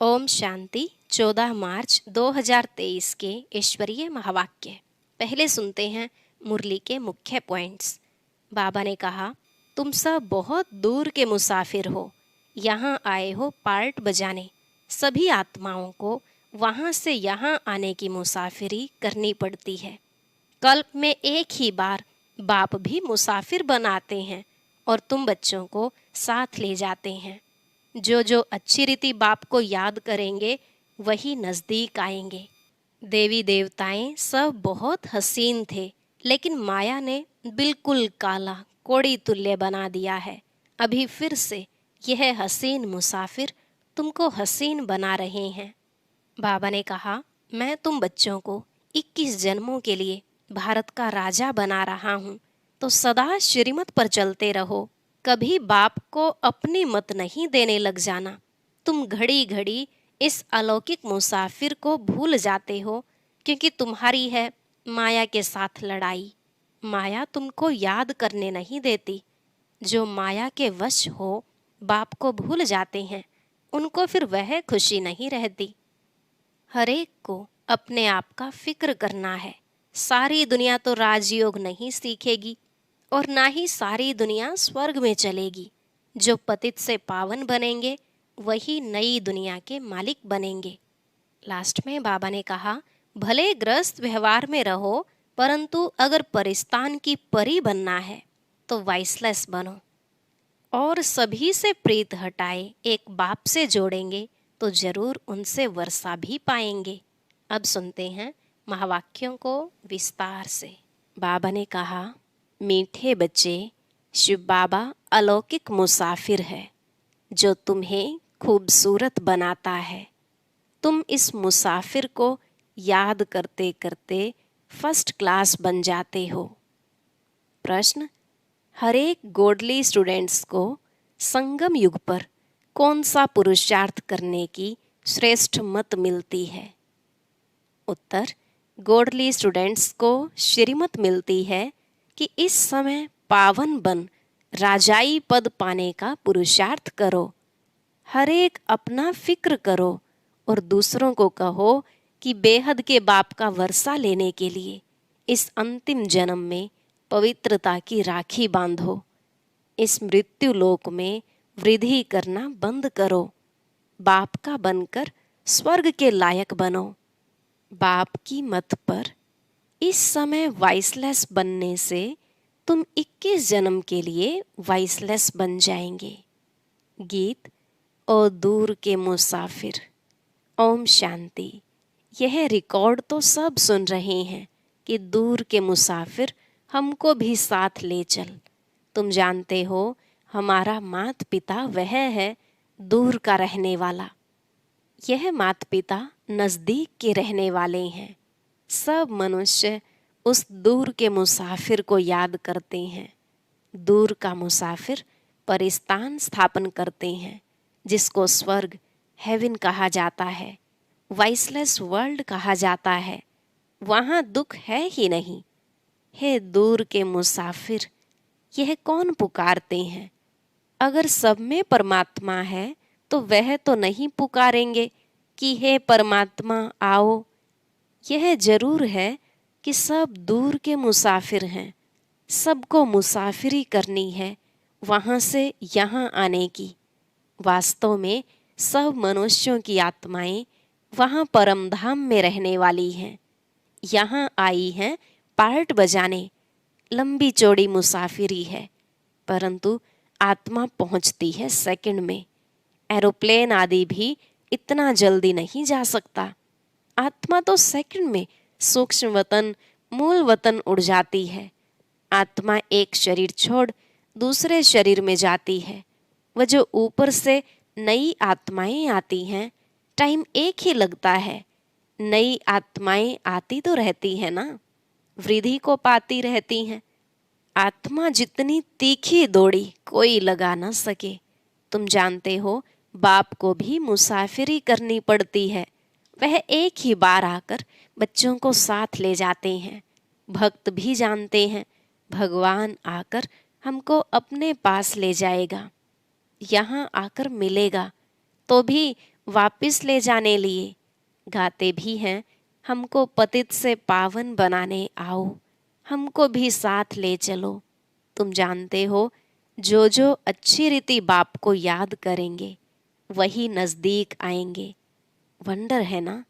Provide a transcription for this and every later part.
ओम शांति। 14 मार्च 2023 के ईश्वरीय महावाक्य। पहले सुनते हैं मुरली के मुख्य पॉइंट्स। बाबा ने कहा, तुम सब बहुत दूर के मुसाफिर हो, यहाँ आए हो पार्ट बजाने। सभी आत्माओं को वहाँ से यहाँ आने की मुसाफिरी करनी पड़ती है। कल्प में एक ही बार बाप भी मुसाफिर बनाते हैं और तुम बच्चों को साथ ले जाते हैं। जो अच्छी रीति बाप को याद करेंगे वही नज़दीक आएंगे। देवी देवताएं सब बहुत हसीन थे, लेकिन माया ने बिल्कुल काला कोड़ी तुल्य बना दिया है। अभी फिर से यह हसीन मुसाफिर तुमको हसीन बना रहे हैं। बाबा ने कहा, मैं तुम बच्चों को 21 जन्मों के लिए भारत का राजा बना रहा हूँ, तो सदा श्रीमत पर चलते रहो। कभी बाप को अपनी मत नहीं देने लग जाना। तुम घड़ी घड़ी इस अलौकिक मुसाफिर को भूल जाते हो, क्योंकि तुम्हारी है माया के साथ लड़ाई। माया तुमको याद करने नहीं देती। जो माया के वश हो बाप को भूल जाते हैं, उनको फिर वह खुशी नहीं रहती। हरेक को अपने आप का फिक्र करना है। सारी दुनिया तो राजयोग नहीं सीखेगी और ना ही सारी दुनिया स्वर्ग में चलेगी। जो पतित से पावन बनेंगे वही नई दुनिया के मालिक बनेंगे। लास्ट में बाबा ने कहा, भले ग्रस्त व्यवहार में रहो, परंतु अगर परिस्तान की परी बनना है तो वाइसलेस बनो और सभी से प्रीत हटाए एक बाप से जोड़ेंगे तो जरूर उनसे वर्षा भी पाएंगे। अब सुनते हैं महावाक्यों को विस्तार से। बाबा ने कहा, मीठे बच्चे, शिव बाबा अलौकिक मुसाफिर है जो तुम्हें खूबसूरत बनाता है। तुम इस मुसाफिर को याद करते करते फर्स्ट क्लास बन जाते हो। प्रश्न, हर एक गोडली स्टूडेंट्स को संगम युग पर कौन सा पुरुषार्थ करने की श्रेष्ठ मत मिलती है? उत्तर, गोडली स्टूडेंट्स को श्रीमत मिलती है कि इस समय पावन बन राजाई पद पाने का पुरुषार्थ करो। हर एक अपना फिक्र करो और दूसरों को कहो कि बेहद के बाप का वर्षा लेने के लिए इस अंतिम जन्म में पवित्रता की राखी बांधो। इस मृत्यु लोक में वृद्धि करना बंद करो। बाप का बनकर स्वर्ग के लायक बनो। बाप की मत पर इस समय वाइसलेस बनने से तुम 21 जन्म के लिए वाइसलेस बन जाएंगे। गीत, ओ दूर के मुसाफिर। ओम शांति। यह रिकॉर्ड तो सब सुन रहे हैं कि दूर के मुसाफिर हमको भी साथ ले चल। तुम जानते हो हमारा माता पिता वह है दूर का रहने वाला। यह माता पिता नज़दीक के रहने वाले हैं। सब मनुष्य उस दूर के मुसाफिर को याद करते हैं। दूर का मुसाफिर परिस्तान स्थापन करते हैं, जिसको स्वर्ग हेवन कहा जाता है, वाइसलेस वर्ल्ड कहा जाता है। वहाँ दुख है ही नहीं। हे दूर के मुसाफिर, यह कौन पुकारते हैं? अगर सब में परमात्मा है तो वह तो नहीं पुकारेंगे कि हे परमात्मा आओ। यह जरूर है कि सब दूर के मुसाफिर हैं। सबको मुसाफिरी करनी है वहाँ से यहाँ आने की। वास्तव में सब मनुष्यों की आत्माएं वहाँ परम धाम में रहने वाली हैं। यहाँ आई हैं पार्ट बजाने। लंबी चौड़ी मुसाफिरी है, परंतु आत्मा पहुँचती है सेकंड में। एरोप्लेन आदि भी इतना जल्दी नहीं जा सकता। आत्मा तो सेकंड में सूक्ष्म वतन मूल वतन उड़ जाती है। आत्मा एक शरीर छोड़ दूसरे शरीर में जाती है। वह जो ऊपर से नई आत्माएं आती हैं, टाइम एक ही लगता है। नई आत्माएं आती तो रहती है ना, वृद्धि को पाती रहती हैं। आत्मा जितनी तीखी दौड़ी कोई लगा न सके। तुम जानते हो बाप को भी मुसाफिरी करनी पड़ती है। वह एक ही बार आकर बच्चों को साथ ले जाते हैं। भक्त भी जानते हैं भगवान आकर हमको अपने पास ले जाएगा। यहाँ आकर मिलेगा तो भी वापिस ले जाने लिए। गाते भी हैं, हमको पतित से पावन बनाने आओ, हमको भी साथ ले चलो। तुम जानते हो, जो जो अच्छी रीति बाप को याद करेंगे वही नजदीक आएंगे। वंडर है ना,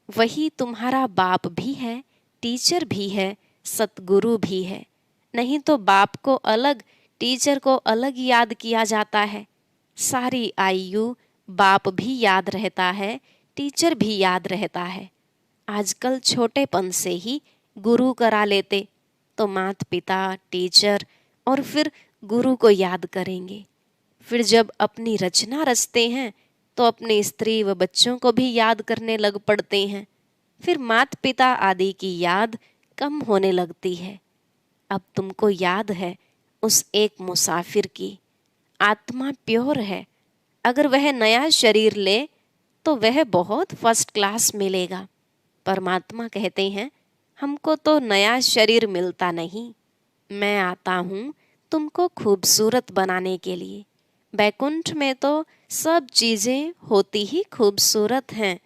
वही तुम्हारा बाप भी है, टीचर भी है, सतगुरु भी है। नहीं तो बाप को अलग, टीचर को अलग याद किया जाता है। सारी आयु बाप भी याद रहता है, टीचर भी याद रहता है। आजकल छोटेपन से ही गुरु करा लेते, तो माता पिता, टीचर और फिर गुरु को याद करेंगे। फिर जब अपनी रचना रचते हैं तो अपने स्त्री व बच्चों को भी याद करने लग पड़ते हैं। फिर माता पिता आदि की याद कम होने लगती है। अब तुमको याद है उस एक मुसाफिर की, आत्मा प्योर है। अगर वह नया शरीर ले तो वह बहुत फर्स्ट क्लास मिलेगा। परमात्मा कहते हैं, हमको तो नया शरीर मिलता नहीं, मैं आता हूँ तुमको खूबसूरत बनाने के लिए। बैकुंठ में तो सब चीजें होती ही खूबसूरत हैं,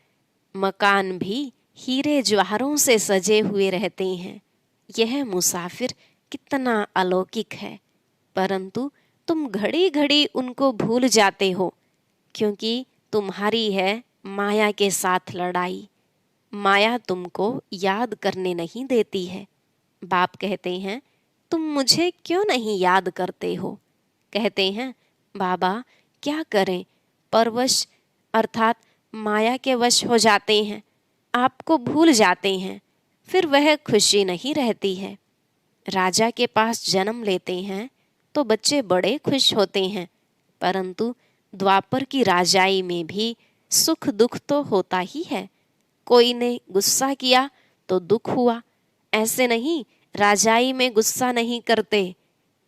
मकान भी हीरे जवाहरों से सजे हुए रहते हैं। यह मुसाफिर कितना अलौकिक है, परंतु तुम घड़ी घड़ी उनको भूल जाते हो, क्योंकि तुम्हारी है माया के साथ लड़ाई। माया तुमको याद करने नहीं देती है। बाप कहते हैं, तुम मुझे क्यों नहीं याद करते हो? कहते हैं, बाबा क्या करें, परवश अर्थात माया के वश हो जाते हैं, आपको भूल जाते हैं, फिर वह खुशी नहीं रहती है। राजा के पास जन्म लेते हैं तो बच्चे बड़े खुश होते हैं, परंतु द्वापर की राजाई में भी सुख दुख तो होता ही है। कोई ने गुस्सा किया तो दुख हुआ, ऐसे नहीं राजाई में गुस्सा नहीं करते।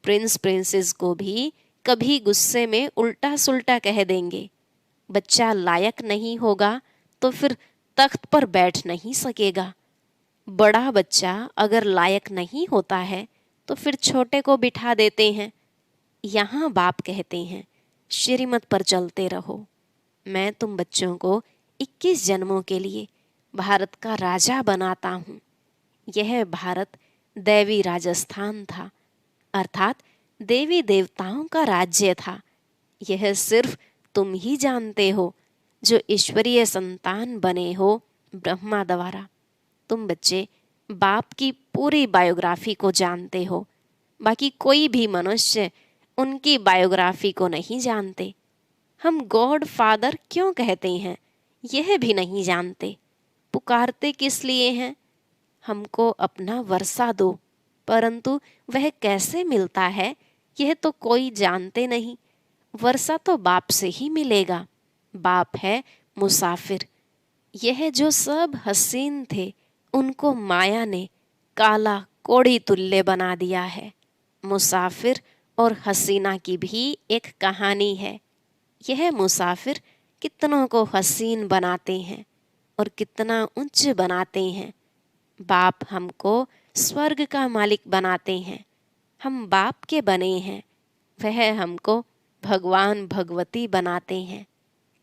प्रिंस प्रिंसेस को भी कभी गुस्से में उल्टा सुल्टा कह देंगे। बच्चा लायक नहीं होगा तो फिर तख्त पर बैठ नहीं सकेगा। बड़ा बच्चा अगर लायक नहीं होता है तो फिर छोटे को बिठा देते हैं। यहाँ बाप कहते हैं, श्रीमत पर चलते रहो। मैं तुम बच्चों को 21 जन्मों के लिए भारत का राजा बनाता हूँ। यह भारत दैवी राजस्थान था, अर्थात देवी देवताओं का राज्य था। यह सिर्फ तुम ही जानते हो जो ईश्वरीय संतान बने हो ब्रह्मा द्वारा। तुम बच्चे बाप की पूरी बायोग्राफी को जानते हो, बाकी कोई भी मनुष्य उनकी बायोग्राफी को नहीं जानते। हम गॉड फादर क्यों कहते हैं यह भी नहीं जानते। पुकारते किस लिए हैं? हमको अपना वर्षा दो, परंतु वह कैसे मिलता है यह तो कोई जानते नहीं। वर्षा तो बाप से ही मिलेगा। बाप है मुसाफिर। यह जो सब हसीन थे उनको माया ने काला कोड़ी तुल्य बना दिया है। मुसाफिर और हसीना की भी एक कहानी है। यह मुसाफिर कितनों को हसीन बनाते हैं और कितना उच्च बनाते हैं। बाप हमको स्वर्ग का मालिक बनाते हैं। हम बाप के बने हैं, वह हमको भगवान भगवती बनाते हैं।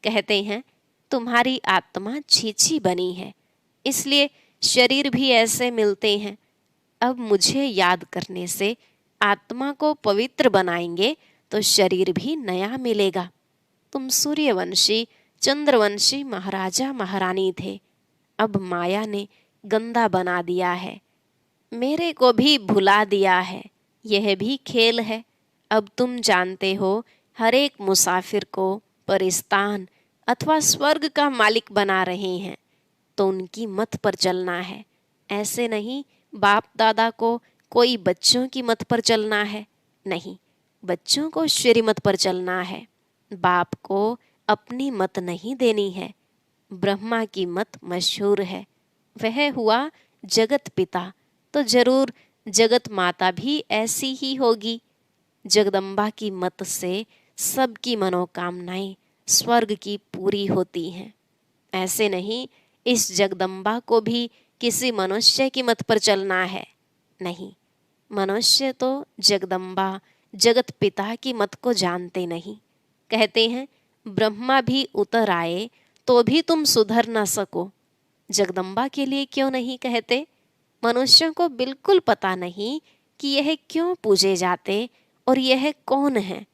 कहते हैं, तुम्हारी आत्मा छीछी बनी है, इसलिए शरीर भी ऐसे मिलते हैं। अब मुझे याद करने से आत्मा को पवित्र बनाएंगे तो शरीर भी नया मिलेगा। तुम सूर्यवंशी चंद्रवंशी महाराजा महारानी थे, अब माया ने गंदा बना दिया है, मेरे को भी भुला दिया है। यह भी खेल है। अब तुम जानते हो, हर एक मुसाफिर को परिस्तान अथवा स्वर्ग का मालिक बना रहे हैं, तो उनकी मत पर चलना है। ऐसे नहीं बाप दादा को कोई बच्चों की मत पर चलना है, नहीं, बच्चों को श्रीमत पर चलना है। बाप को अपनी मत नहीं देनी है। ब्रह्मा की मत मशहूर है, वह हुआ जगत पिता, तो जरूर जगत माता भी ऐसी ही होगी। जगदम्बा की मत से सबकी मनोकामनाएं स्वर्ग की पूरी होती हैं। ऐसे नहीं इस जगदम्बा को भी किसी मनुष्य की मत पर चलना है, नहीं, मनुष्य तो जगदम्बा जगत पिता की मत को जानते नहीं। कहते हैं ब्रह्मा भी उतर आए तो भी तुम सुधर ना सको। जगदम्बा के लिए क्यों नहीं कहते? मनुष्यों को बिल्कुल पता नहीं कि यह क्यों पूजे जाते और यह कौन है।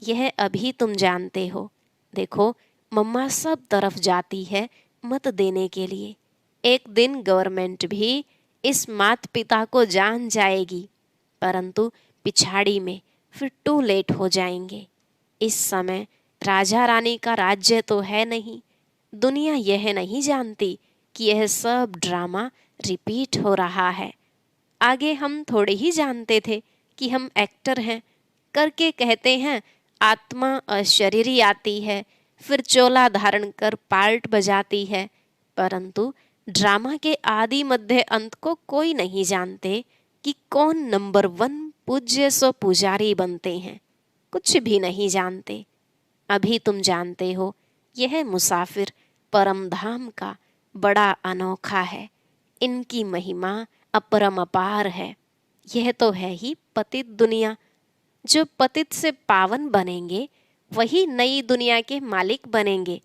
यह अभी तुम जानते हो। देखो, मम्मा सब तरफ जाती है मत देने के लिए। एक दिन गवर्नमेंट भी इस माता पिता को जान जाएगी, परंतु पिछाड़ी में फिर टू लेट हो जाएंगे। इस समय राजा रानी का राज्य तो है नहीं। दुनिया यह नहीं जानती कि यह सब ड्रामा रिपीट हो रहा है। आगे हम थोड़े ही जानते थे कि हम एक्टर हैं करके कहते हैं, आत्मा अशरीरी आती है, फिर चोला धारण कर पार्ट बजाती है। परंतु ड्रामा के आदि मध्य अंत को कोई नहीं जानते कि कौन नंबर 1 पूज्य सो पुजारी बनते हैं। कुछ भी नहीं जानते। अभी तुम जानते हो, यह मुसाफिर परम धाम का बड़ा अनोखा है। इनकी महिमा अपरमपार है। यह तो है ही पतित दुनिया। जो पतित से पावन बनेंगे वही नई दुनिया के मालिक बनेंगे।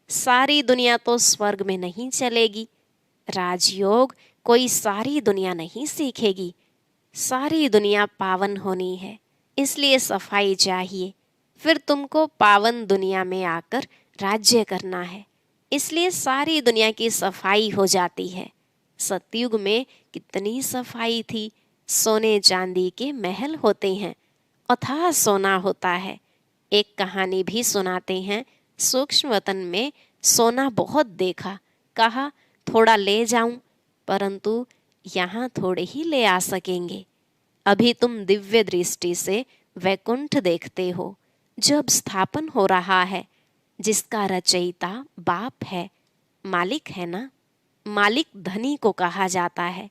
सारी दुनिया तो स्वर्ग में नहीं चलेगी। राजयोग कोई सारी दुनिया नहीं सीखेगी। सारी दुनिया पावन होनी है, इसलिए सफाई चाहिए। फिर तुमको पावन दुनिया में आकर राज्य करना है, इसलिए सारी दुनिया की सफाई हो जाती है। सतयुग में कितनी सफाई थी। सोने चांदी के महल होते हैं, अथाह सोना होता है। एक कहानी भी सुनाते हैं। सूक्ष्म वतन में सोना बहुत देखा, कहा थोड़ा ले जाऊं, परंतु यहाँ थोड़े ही ले आ सकेंगे। अभी तुम दिव्य दृष्टि से वैकुंठ देखते हो, जब स्थापन हो रहा है, जिसका रचयिता बाप है, मालिक है ना। मालिक धनी को कहा जाता है।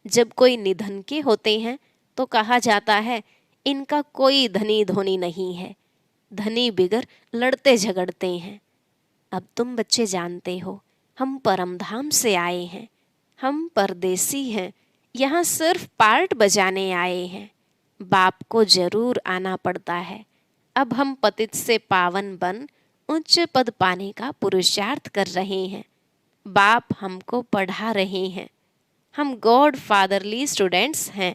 जब कोई निधन के होते हैं तो कहा जाता है, इनका कोई धनी धोनी नहीं है, धनी बिगर लड़ते झगड़ते हैं। अब तुम बच्चे जानते हो, हम परमधाम से आए हैं। हम परदेसी हैं, यहाँ सिर्फ पार्ट बजाने आए हैं। बाप को जरूर आना पड़ता है। अब हम पतित से पावन बन उच्च पद पाने का पुरुषार्थ कर रहे हैं। बाप हमको पढ़ा रहे हैं। हम गॉड फादरली स्टूडेंट्स हैं।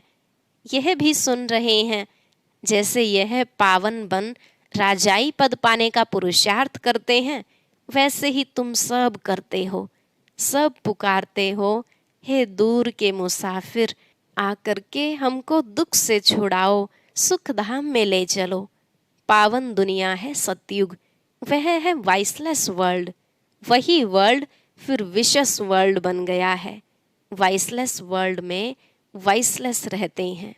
यह भी सुन रहे हैं, जैसे यह पावन बन राजाई पद पाने का पुरुषार्थ करते हैं, वैसे ही तुम सब करते हो। सब पुकारते हो, हे दूर के मुसाफिर, आकर के हमको दुख से छुड़ाओ, सुख धाम में ले चलो। पावन दुनिया है सतयुग, वह है वाइसलेस वर्ल्ड। वही वर्ल्ड फिर विशस वर्ल्ड बन गया है। वाइसलेस वर्ल्ड में वाइसलेस रहते हैं।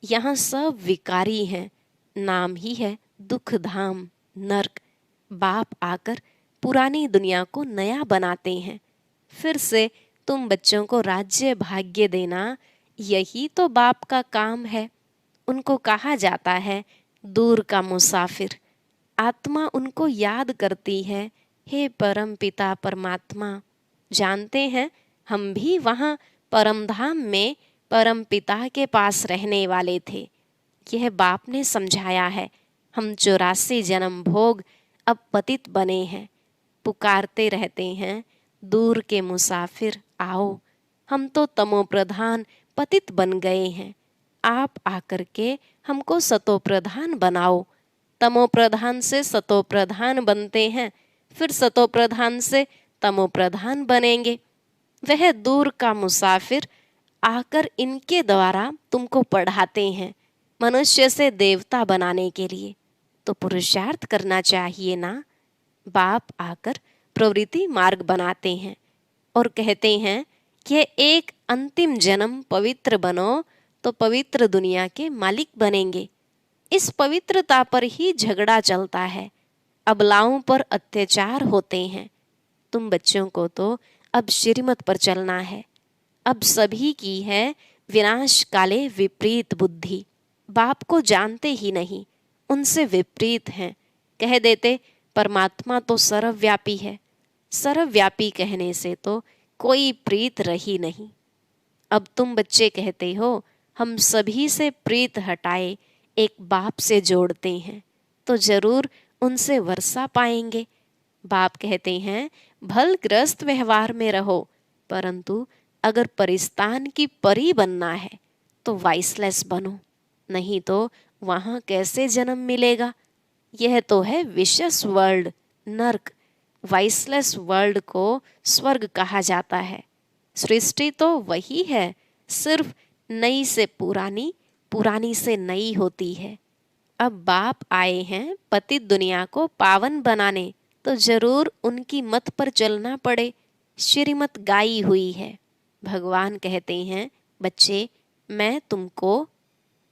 यहाँ सब विकारी हैं। नाम ही है दुख धाम, नरक। बाप आकर पुरानी दुनिया को नया बनाते हैं। फिर से तुम बच्चों को राज्य भाग्य देना, यही तो बाप का काम है। उनको कहा जाता है दूर का मुसाफिर। आत्मा उनको याद करती है, हे परम पिता परमात्मा। जानते हैं, हम भी वहाँ परमधाम में परम पिता के पास रहने वाले थे। यह बाप ने समझाया है। हम 84 जन्म भोग अब पतित बने हैं। पुकारते रहते हैं, दूर के मुसाफिर आओ। हम तो तमो प्रधान पतित बन गए हैं। आप आकर के हमको सतो प्रधान बनाओ। तमो प्रधान से सतो प्रधान बनते हैं, फिर सतो प्रधान से तमो प्रधान बनेंगे। वह दूर का मुसाफिर आकर इनके द्वारा तुमको पढ़ाते हैं, मनुष्य से देवता बनाने के लिए। तो पुरुषार्थ करना चाहिए ना। बाप आकर प्रवृत्ति मार्ग बनाते हैं और कहते हैं कि एक अंतिम जन्म पवित्र बनो तो पवित्र दुनिया के मालिक बनेंगे। इस पवित्रता पर ही झगड़ा चलता है। अबलाओं पर अत्याचार होते हैं। तुम बच्चों को तो अब श्रीमत पर चलना है। अब सभी की है विनाश काले विपरीत बुद्धि। बाप को जानते ही नहीं, उनसे विपरीत हैं। कह देते परमात्मा तो सर्वव्यापी है। सर्वव्यापी कहने से तो कोई प्रीत रही नहीं। अब तुम बच्चे कहते हो हम सभी से प्रीत हटाए एक बाप से जोड़ते हैं, तो जरूर उनसे वर्षा पाएंगे। बाप कहते हैं भलग्रस्त व्यवहार में रहो, परंतु अगर परिस्तान की परी बनना है तो वाइसलेस बनो, नहीं तो वहां कैसे जन्म मिलेगा। यह तो है विशेष वर्ल्ड, नर्क। वाइसलेस वर्ल्ड को स्वर्ग कहा जाता है। सृष्टि तो वही है, सिर्फ नई से पुरानी, पुरानी से नई होती है। अब बाप आए हैं पतित दुनिया को पावन बनाने, तो जरूर उनकी मत पर चलना पड़े। श्रीमत गाई हुई है। भगवान कहते हैं बच्चे, मैं तुमको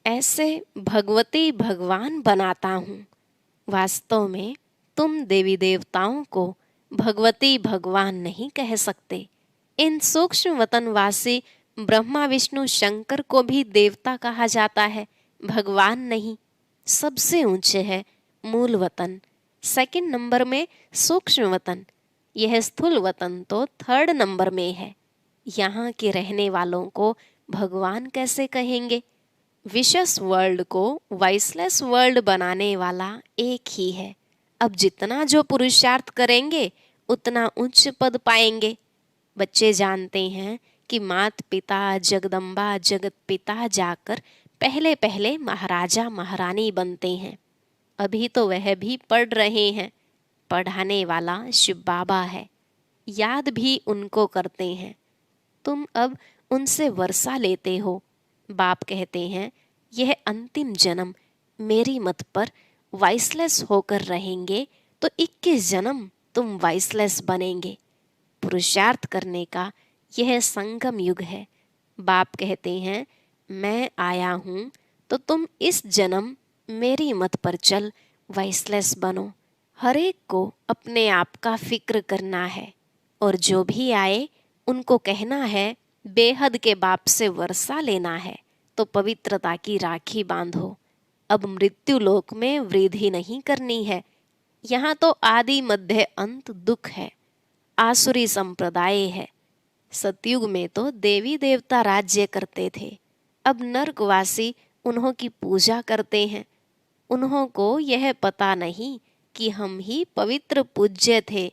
ऐसे भगवती भगवान बनाता हूँ। वास्तव में तुम देवी देवताओं को भगवती भगवान नहीं कह सकते। इन सूक्ष्म वतनवासी ब्रह्मा विष्णु शंकर को भी देवता कहा जाता है, भगवान नहीं। सबसे ऊंचे है मूल वतन, सेकंड नंबर में सूक्ष्म वतन, यह स्थूल वतन तो थर्ड नंबर में है। यहाँ के रहने वालों को भगवान कैसे कहेंगे। विशेष वर्ल्ड को वाइसलेस वर्ल्ड बनाने वाला एक ही है। अब जितना जो पुरुषार्थ करेंगे उतना उच्च पद पाएंगे। बच्चे जानते हैं कि मात पिता जगदम्बा जगत पिता जाकर पहले पहले महाराजा महारानी बनते हैं। अभी तो वह भी पढ़ रहे हैं। पढ़ाने वाला शिव बाबा है, याद भी उनको करते हैं। तुम अब उनसे वर्षा लेते हो। बाप कहते हैं यह अंतिम जन्म मेरी मत पर वाइसलेस होकर रहेंगे तो 21 जन्म तुम वाइसलेस बनेंगे। पुरुषार्थ करने का यह संगम युग है। बाप कहते हैं मैं आया हूँ तो तुम इस जन्म मेरी मत पर चल वाइसलेस बनो। हर एक को अपने आप का फिक्र करना है, और जो भी आए उनको कहना है बेहद के बाप से वर्षा लेना है तो पवित्रता की राखी बांधो। अब मृत्यु लोक में वृद्धि नहीं करनी है। यहाँ तो आदि मध्य अंत दुख है, आसुरी संप्रदाय है। सतयुग में तो देवी देवता राज्य करते थे, अब नरकवासी उन्हों की पूजा करते हैं। उन्हों को यह पता नहीं कि हम ही पवित्र पूज्य थे,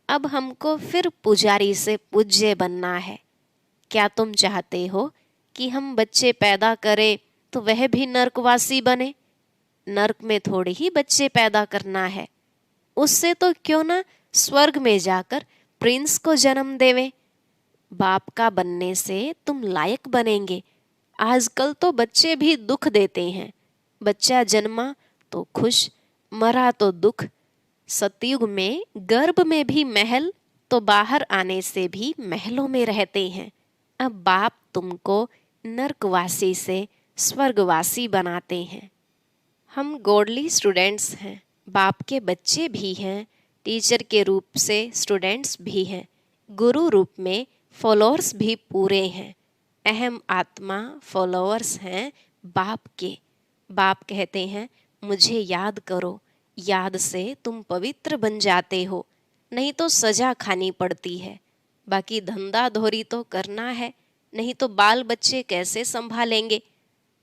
अब हमको फिर पुजारी से पूज्य बनना है। क्या तुम चाहते हो कि हम बच्चे पैदा करें तो वह भी नरकवासी बने? नरक में थोड़ी ही बच्चे पैदा करना है, उससे तो क्यों ना स्वर्ग में जाकर प्रिंस को जन्म देवे। बाप का बनने से तुम लायक बनेंगे। आजकल तो बच्चे भी दुख देते हैं। बच्चा जन्मा तो खुश, मरा तो दुख। सतयुग में गर्भ में भी महल, तो बाहर आने से भी महलों में रहते हैं। अब बाप तुमको नरकवासी से स्वर्गवासी बनाते हैं। हम गॉडली स्टूडेंट्स हैं, बाप के बच्चे भी हैं, टीचर के रूप से स्टूडेंट्स भी हैं, गुरु रूप में फॉलोअर्स भी पूरे हैं। अहम आत्मा फॉलोअर्स हैं बाप के। बाप कहते हैं मुझे याद करो, याद से तुम पवित्र बन जाते हो, नहीं तो सजा खानी पड़ती है। बाकी धंधा धोरी तो करना है, नहीं तो बाल बच्चे कैसे संभालेंगे।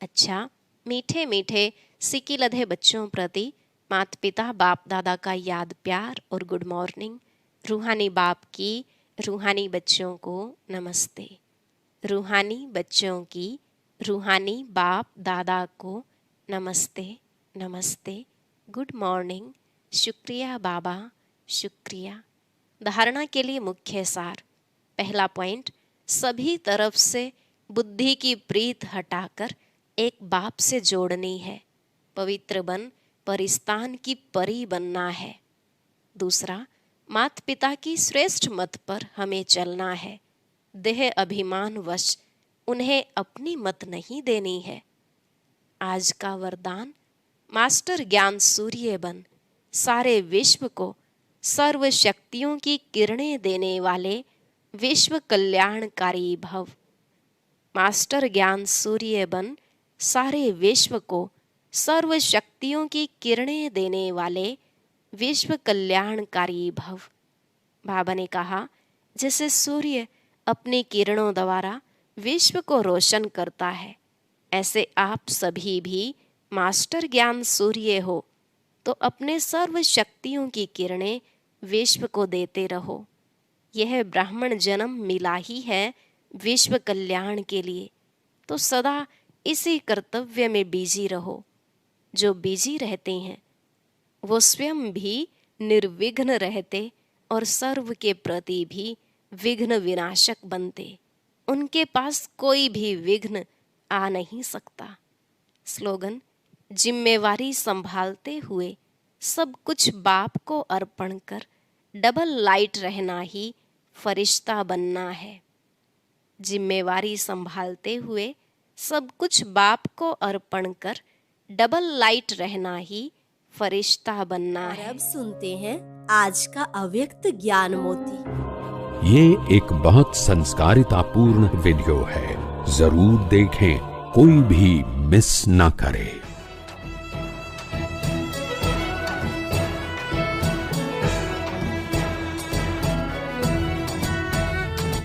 अच्छा, मीठे मीठे सिकी लधे बच्चों प्रति माता पिता बाप दादा का याद प्यार और गुड मॉर्निंग। रूहानी बाप की रूहानी बच्चों को नमस्ते। रूहानी बच्चों की रूहानी बाप दादा को नमस्ते नमस्ते, गुड मॉर्निंग, शुक्रिया बाबा, शुक्रिया। धारणा के लिए मुख्य सार। पहला पॉइंट, सभी तरफ से बुद्धि की प्रीत हटाकर एक बाप से जोड़नी है। पवित्र बन परिस्तान की परी बनना है। दूसरा, माता पिता की श्रेष्ठ मत पर हमें चलना है। देह अभिमान वश उन्हें अपनी मत नहीं देनी है। आज का वरदान, मास्टर ज्ञान सूर्य बन सारे विश्व को सर्व शक्तियों की किरणें देने वाले विश्व कल्याणकारी भव। मास्टर ज्ञान सूर्य बन सारे विश्व को सर्व शक्तियों की किरणें देने वाले विश्व कल्याणकारी भव। बाबा ने कहा जैसे सूर्य अपनी किरणों द्वारा विश्व को रोशन करता है, ऐसे आप सभी भी मास्टर ज्ञान सूर्य हो, तो अपने सर्व शक्तियों की किरणें विश्व को देते रहो। यह ब्राह्मण जन्म मिला ही है विश्व कल्याण के लिए, तो सदा इसी कर्तव्य में बिजी रहो। जो बिजी रहते हैं वो स्वयं भी निर्विघ्न रहते और सर्व के प्रति भी विघ्न विनाशक बनते। उनके पास कोई भी विघ्न आ नहीं सकता। स्लोगन: जिम्मेवारी संभालते हुए सब कुछ बाप को अर्पण कर डबल लाइट रहना ही फरिश्ता बनना है। जिम्मेवारी संभालते हुए सब कुछ बाप को अर्पण कर डबल लाइट रहना ही फरिश्ता बनना है। अब सुनते हैं आज का अव्यक्त ज्ञान मोती। ये एक बहुत संस्कारितापूर्ण वीडियो है, जरूर देखें, कोई भी मिस ना करे।